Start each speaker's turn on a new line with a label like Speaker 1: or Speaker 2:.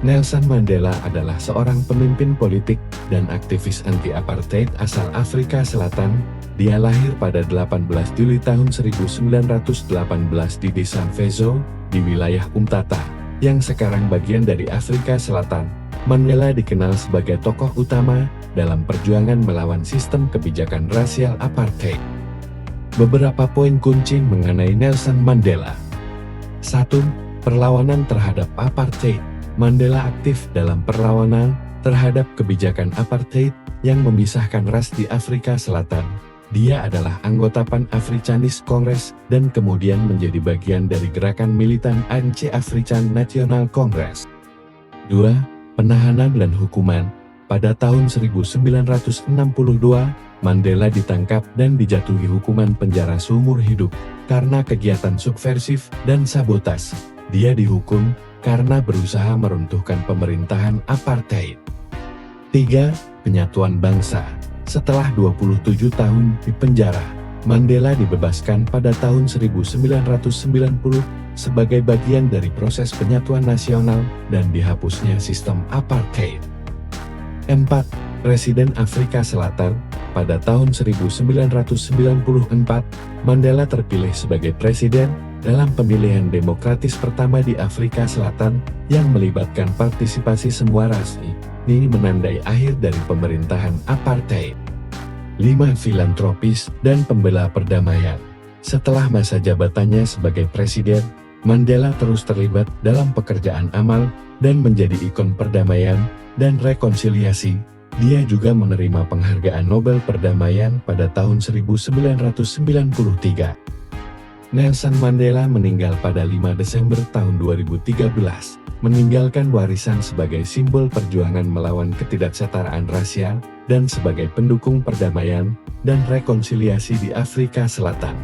Speaker 1: Nelson Mandela adalah seorang pemimpin politik dan aktivis anti-apartheid asal Afrika Selatan. Dia lahir pada 18 Juli tahun 1918 di desa Mvezo, di wilayah Umtata, yang sekarang bagian dari Afrika Selatan. Mandela dikenal sebagai tokoh utama dalam perjuangan melawan sistem kebijakan rasial apartheid. Beberapa poin kunci mengenai Nelson Mandela. 1. Perlawanan terhadap apartheid. Mandela aktif dalam perlawanan terhadap kebijakan apartheid yang memisahkan ras di Afrika Selatan. Dia adalah anggota Pan-Africanist Congress dan kemudian menjadi bagian dari gerakan militan ANC-African National Congress. 2. Penahanan dan hukuman. Pada tahun 1962, Mandela ditangkap dan dijatuhi hukuman penjara seumur hidup karena kegiatan subversif dan sabotas. Dia dihukum karena berusaha meruntuhkan pemerintahan apartheid. 3. Penyatuan bangsa. Setelah 27 tahun di penjara, Mandela dibebaskan pada tahun 1990 sebagai bagian dari proses penyatuan nasional dan dihapusnya sistem apartheid. 4. Presiden Afrika Selatan. Pada tahun 1994, Mandela terpilih sebagai presiden dalam pemilihan demokratis pertama di Afrika Selatan yang melibatkan partisipasi semua ras. Ini menandai akhir dari pemerintahan apartheid. 5. Filantropis dan pembela perdamaian. Setelah masa jabatannya sebagai presiden, Mandela terus terlibat dalam pekerjaan amal dan menjadi ikon perdamaian dan rekonsiliasi. Dia juga menerima penghargaan Nobel Perdamaian pada tahun 1993. Nelson Mandela meninggal pada 5 Desember tahun 2013, meninggalkan warisan sebagai simbol perjuangan melawan ketidaksetaraan rasial dan sebagai pendukung perdamaian dan rekonsiliasi di Afrika Selatan.